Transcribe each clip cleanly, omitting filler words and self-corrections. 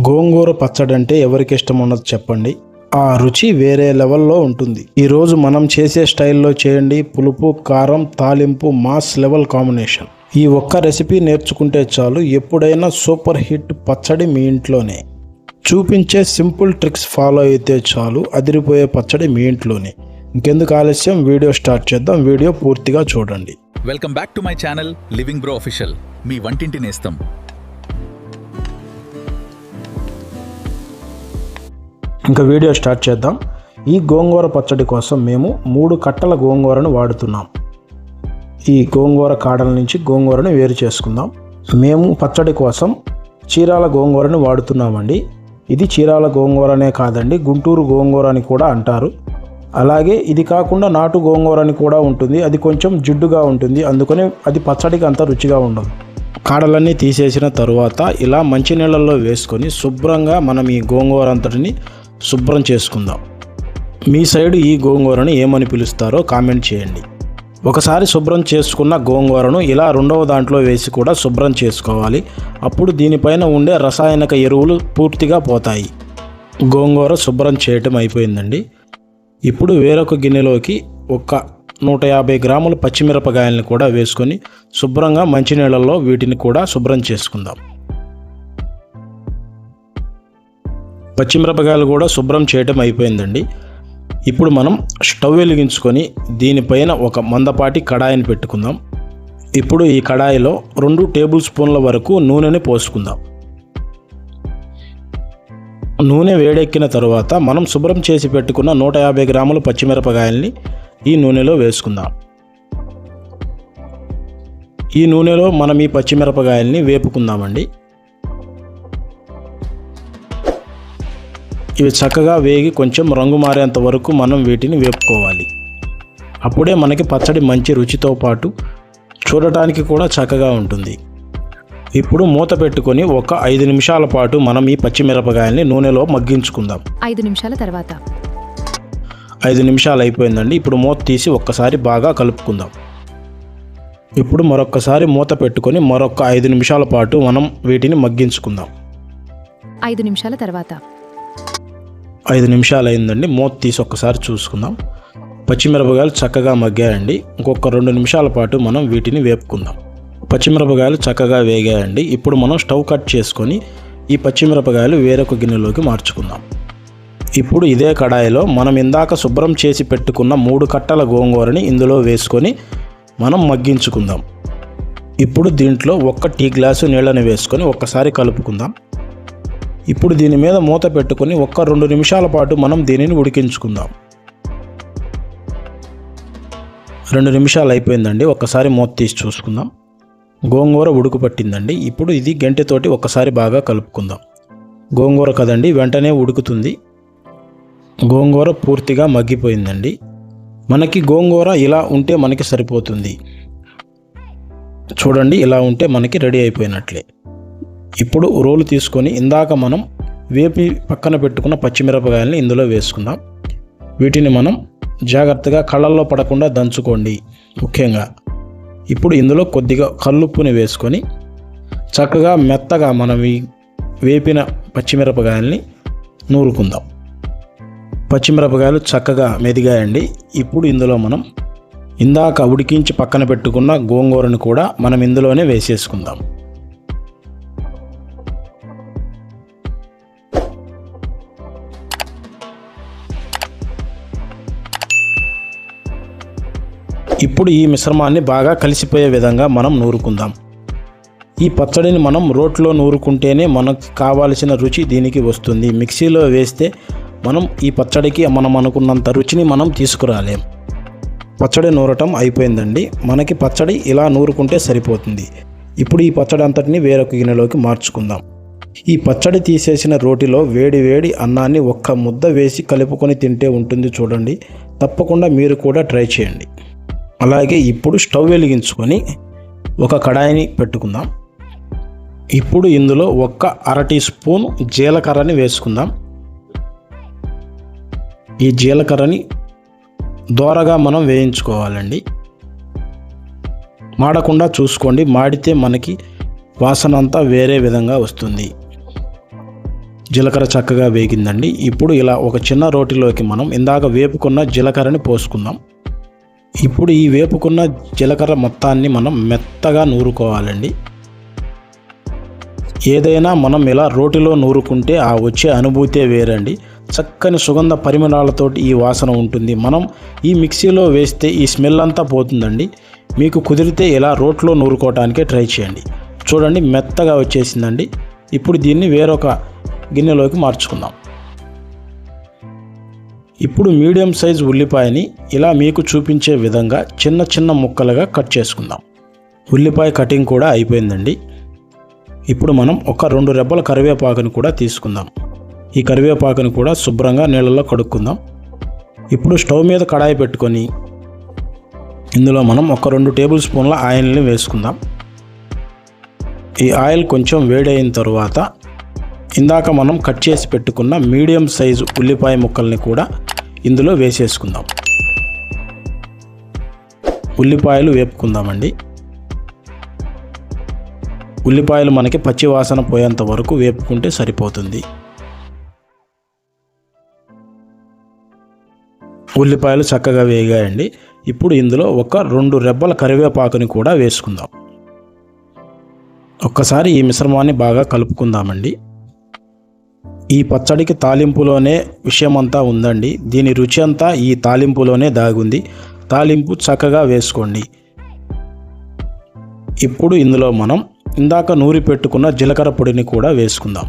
గోంగూర పచ్చడి అంటే ఎవరికి ఇష్టం ఉన్నది చెప్పండి. ఆ రుచి వేరే లెవెల్లో ఉంటుంది. ఈరోజు మనం చేసే స్టైల్లో చేయండి. పులుపు, కారం, తాలింపు, మాస్ లెవెల్ కాంబినేషన్. ఈ ఒక్క రెసిపీ నేర్చుకుంటే చాలు, ఎప్పుడైనా సూపర్ హిట్ పచ్చడి మీ ఇంట్లోనే. చూపించే సింపుల్ ట్రిక్స్ ఫాలో అయితే చాలు, అదిరిపోయే పచ్చడి మీ ఇంట్లోనే. ఇంకెందుకు ఆలస్యం, వీడియో స్టార్ట్ చేద్దాం. వీడియో పూర్తిగా చూడండి. Welcome back to my channel Living Bro Official, మీ వంటింటి నేస్తం. ఇంకా వీడియో స్టార్ట్ చేద్దాం. ఈ గోంగూర పచ్చడి కోసం మేము 3 కట్టల గోంగూరను వాడుతున్నాం. ఈ గోంగూర కాడల నుంచి గోంగూరను వేరు చేసుకుందాం. మేము పచ్చడి కోసం చీరాల గోంగూరను వాడుతున్నామండి. ఇది చీరాల గోంగూరనే కాదండి, గుంటూరు గోంగూర అని కూడా అంటారు. అలాగే ఇది కాకుండా నాటు గోంగూర అని కూడా ఉంటుంది. అది కొంచెం జిడ్డుగా ఉంటుంది, అందుకని అది పచ్చడికి అంత రుచిగా ఉండదు. కాడలన్నీ తీసేసిన తరువాత ఇలా మంచినీళ్ళల్లో వేసుకొని శుభ్రంగా మనం ఈ గోంగూర అంతటిని శుభ్రం చేసుకుందాం. మీ సైడ్ ఈ గోంగూరను ఏమని పిలుస్తారో కామెంట్ చేయండి. ఒకసారి శుభ్రం చేసుకున్న గోంగూరను ఇలా రెండవ దాంట్లో వేసి కూడా శుభ్రం చేసుకోవాలి. అప్పుడు దీనిపైన ఉండే రసాయనిక ఎరువులు పూర్తిగా పోతాయి. గోంగూర శుభ్రం చేయటం అయిపోయిందండి. ఇప్పుడు వేరొక గిన్నెలోకి ఒక 150 గ్రాముల పచ్చిమిరపకాయలను కూడా వేసుకొని శుభ్రంగా మంచినీళ్ళల్లో వీటిని కూడా శుభ్రం చేసుకుందాం. పచ్చిమిరపకాయలు కూడా శుభ్రం చేయటం అయిపోయిందండి. ఇప్పుడు మనం స్టవ్ వెలిగించుకొని దీనిపైన ఒక మందపాటి కడాయిని పెట్టుకుందాం. ఇప్పుడు ఈ కడాయిలో 2 టేబుల్ స్పూన్ల వరకు నూనెని పోసుకుందాం. నూనె వేడెక్కిన తరువాత మనం శుభ్రం చేసి పెట్టుకున్న 150 గ్రాముల పచ్చిమిరపకాయల్ని ఈ నూనెలో వేసుకుందాం. ఈ నూనెలో మనం ఈ పచ్చిమిరపకాయల్ని వేపుకుందామండి. ఇవి చక్కగా వేగి కొంచెం రంగు మారేంత వరకు మనం వీటిని వేపుకోవాలి. అప్పుడే మనకి పచ్చడి మంచి రుచితో పాటు చూడటానికి కూడా చక్కగా ఉంటుంది. ఇప్పుడు మూత పెట్టుకొని ఒక 5 నిమిషాల పాటు మనం ఈ పచ్చిమిరపకాయల్ని నూనెలో మగ్గించుకుందాం. 5 నిమిషాల తర్వాత 5 నిమిషాలు అయిపోయిందండి. ఇప్పుడు మూత తీసి ఒక్కసారి బాగా కలుపుకుందాం. ఇప్పుడు మరొక్కసారి మూత పెట్టుకొని మరొక 5 నిమిషాల పాటు మనం వీటిని మగ్గించుకుందాం. 5 నిమిషాల తర్వాత 5 నిమిషాలు అయిందండి. మూత తీసి ఒక్కసారి చూసుకుందాం. పచ్చిమిరపకాయలు చక్కగా మగ్గాయండి. ఇంకొక 2 నిమిషాల పాటు మనం వీటిని వేపుకుందాం. పచ్చిమిరపకాయలు చక్కగా వేగాయండి. ఇప్పుడు మనం స్టవ్ కట్ చేసుకొని ఈ పచ్చిమిరపకాయలు వేరొక గిన్నెలోకి మార్చుకుందాం. ఇప్పుడు ఇదే కడాయిలో మనం ఇందాక శుభ్రం చేసి పెట్టుకున్న 3 కట్టల గోంగూరని ఇందులో వేసుకొని మనం మగ్గించుకుందాం. ఇప్పుడు దీంట్లో 1 టీ గ్లాసు నీళ్ళని వేసుకొని ఒక్కసారి కలుపుకుందాం. ఇప్పుడు దీని మీద మూత పెట్టుకొని 1-2 నిమిషాల పాటు మనం దీనిని ఉడికించుకుందాం. 2 నిమిషాలు అయిపోయిందండి. ఒక్కసారి మూత తీసి చూసుకుందాం. గోంగూర ఉడుకు పట్టిందండి. ఇప్పుడు ఇది గంటెతోటి ఒక్కసారి బాగా కలుపుకుందాం. గోంగూర కదండి, వెంటనే ఉడుకుతుంది. గోంగూర పూర్తిగా మగ్గిపోయిందండి. మనకి గోంగూర ఇలా ఉంటే మనకి సరిపోతుంది. చూడండి, ఇలా ఉంటే మనకి రెడీ అయిపోయినట్లే. ఇప్పుడు రోలు తీసుకొని ఇందాక మనం వేపి పక్కన పెట్టుకున్న పచ్చిమిరపకాయలని ఇందులో వేసుకుందాం. వీటిని మనం జాగ్రత్తగా కళ్ళల్లో పడకుండా దంచుకోండి ముఖ్యంగా. ఇప్పుడు ఇందులో కొద్దిగా కల్లుప్పుని వేసుకొని చక్కగా మెత్తగా మనం ఈ వేపిన పచ్చిమిరపకాయలని నూరుకుందాం. పచ్చిమిరపకాయలు చక్కగా మెదిగాయండి. ఇప్పుడు ఇందులో మనం ఇందాక ఉడికించి పక్కన పెట్టుకున్న గోంగూరను కూడా మనం ఇందులోనే వేసేసుకుందాం. ఇప్పుడు ఈ మిశ్రమాన్ని బాగా కలిసిపోయే విధంగా మనం నూరుకుందాం. ఈ పచ్చడిని మనం రోట్లో నూరుకుంటేనే మనకు కావాల్సిన రుచి దీనికి వస్తుంది. మిక్సీలో వేస్తే మనం ఈ పచ్చడికి మనం అనుకున్నంత రుచిని మనం తీసుకురాలేం. పచ్చడి నూరటం అయిపోయిందండి. మనకి పచ్చడి ఇలా నూరుకుంటే సరిపోతుంది. ఇప్పుడు ఈ పచ్చడి అంతటిని వేరొక గిన్నెలోకి మార్చుకుందాం. ఈ పచ్చడి తీసేసిన రోటిలో వేడి వేడి అన్నాన్ని ఒక్క ముద్ద వేసి కలుపుకొని తింటే ఉంటుంది చూడండి. తప్పకుండా మీరు కూడా ట్రై చేయండి. అలాగే ఇప్పుడు స్టవ్ వెలిగించుకొని ఒక కడాయిని పెట్టుకుందాం. ఇప్పుడు ఇందులో 1/2 టీ స్పూన్ జీలకర్రని వేసుకుందాం. ఈ జీలకర్రని దోరగా మనం వేయించుకోవాలండి. మాడకుండా చూసుకోండి, మాడితే మనకి వాసన అంతా వేరే విధంగా వస్తుంది. జీలకర్ర చక్కగా వేగిందండి. ఇప్పుడు ఇలా ఒక చిన్న రోటిలోకి మనం ఇందాక వేపుకున్న జీలకర్రని పోసుకుందాం. ఇప్పుడు ఈ వేపుకున్న జీలకర్ర మొత్తాన్ని మనం మెత్తగా నూరుకోవాలండి. ఏదైనా మనం ఇలా రోటిలో నూరుకుంటే ఆ వచ్చే అనుభూతే వేరండి. చక్కని సుగంధ పరిమళాలతోటి ఈ వాసన ఉంటుంది. మనం ఈ మిక్సీలో వేస్తే ఈ స్మెల్ అంతా పోతుందండి. మీకు కుదిరితే ఇలా రోట్లో నూరుకోవటానికే ట్రై చేయండి. చూడండి మెత్తగా వచ్చేసిందండి. ఇప్పుడు దీన్ని వేరొక గిన్నెలోకి మార్చుకుందాం. ఇప్పుడు మీడియం సైజ్ ఉల్లిపాయని ఇలా మీకు చూపించే విధంగా చిన్న చిన్న ముక్కలుగా కట్ చేసుకుందాం. ఉల్లిపాయ కటింగ్ కూడా అయిపోయిందండి. ఇప్పుడు మనం ఒక 2 రెబ్బల కరివేపాకుని కూడా తీసుకుందాం. ఈ కరివేపాకుని కూడా శుభ్రంగా నీళ్ళలో కడుక్కుందాం. ఇప్పుడు స్టవ్ మీద కడాయి పెట్టుకొని ఇందులో మనం ఒక 2 టేబుల్ స్పూన్ల ఆయిల్ని వేసుకుందాం. ఈ ఆయిల్ కొంచెం వేడైన తరువాత ఇందాక మనం కట్ చేసి పెట్టుకున్న మీడియం సైజు ఉల్లిపాయ ముక్కల్ని కూడా ఇందులో వేసేసుకుందాం. ఉల్లిపాయలు వేపుకుందామండి. ఉల్లిపాయలు మనకి పచ్చి వాసన పోయేంత వరకు వేపుకుంటే సరిపోతుంది. ఉల్లిపాయలు చక్కగా వేగాయండి. ఇప్పుడు ఇందులో ఒక 2 రెబ్బల కరివేపాకుని కూడా వేసుకుందాం. ఒక్కసారి ఈ మిశ్రమాన్ని బాగా కలుపుకుందామండి. ఈ పచ్చడికి తాలింపులోనే విషయమంతా ఉందండి. దీని రుచి అంతా ఈ తాలింపులోనే దాగుంది. తాలింపు చక్కగా వేసుకోండి. ఇప్పుడు ఇందులో మనం ఇందాక నూరి పెట్టుకున్న జీలకర్ర పొడిని కూడా వేసుకుందాం.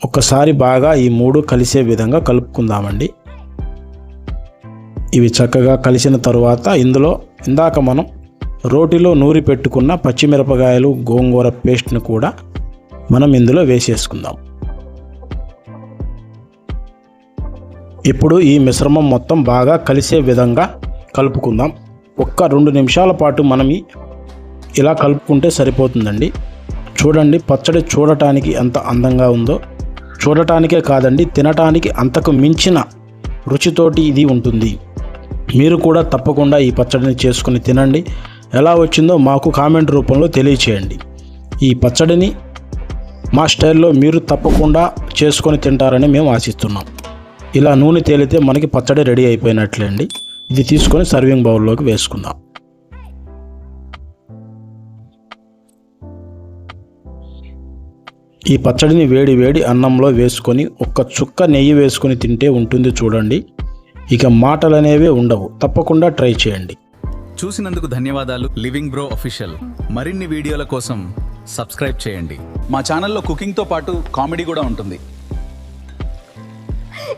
ఒక్కసారి బాగా ఈ 3 కలిసే విధంగా కలుపుకుందామండి. ఇవి చక్కగా కలిసిన తరువాత ఇందులో ఇందాక మనం రోటిలో నూరి పెట్టుకున్న పచ్చిమిరపకాయలు గోంగూర పేస్ట్ని కూడా మనం ఇందులో వేసేసుకుందాం. ఇప్పుడు ఈ మిశ్రమం మొత్తం బాగా కలిసే విధంగా కలుపుకుందాం. ఒక్క 2 నిమిషాల పాటు మనం ఇలా కలుపుకుంటే సరిపోతుందండి. చూడండి పచ్చడి చూడటానికి ఎంత అందంగా ఉందో. చూడటానికే కాదండి, తినటానికి అంతకు మించిన రుచితోటి ఇది ఉంటుంది. మీరు కూడా తప్పకుండా ఈ పచ్చడిని చేసుకుని తినండి. ఎలా వచ్చిందో మాకు కామెంట్ రూపంలో తెలియచేయండి. ఈ పచ్చడిని మా స్టైల్లో మీరు తప్పకుండా చేసుకొని తింటారని మేము ఆశిస్తున్నాం. ఇలా నూనె తేలితే మనకి పచ్చడి రెడీ అయిపోయినట్లే అండి. ఇది తీసుకొని సర్వింగ్ బౌల్లోకి వేసుకుందాం. ఈ పచ్చడిని వేడి వేడి అన్నంలో వేసుకొని ఒక్క చుక్క నెయ్యి వేసుకొని తింటే ఉంటుంది చూడండి. ఇక మాటలనేవే ఉండవు. తప్పకుండా ట్రై చేయండి. చూసినందుకు ధన్యవాదాలు. లివింగ్ బ్రో అఫీషియల్ మరిన్ని వీడియోల కోసం సబ్స్క్రైబ్ చేయండి. మా ఛానల్లో కుకింగ్తో పాటు కామెడీ కూడా ఉంటుంది.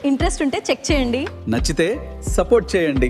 ఇంట్రెస్ట్ ఉంటే చెక్ చేయండి. నచ్చితే సపోర్ట్ చేయండి.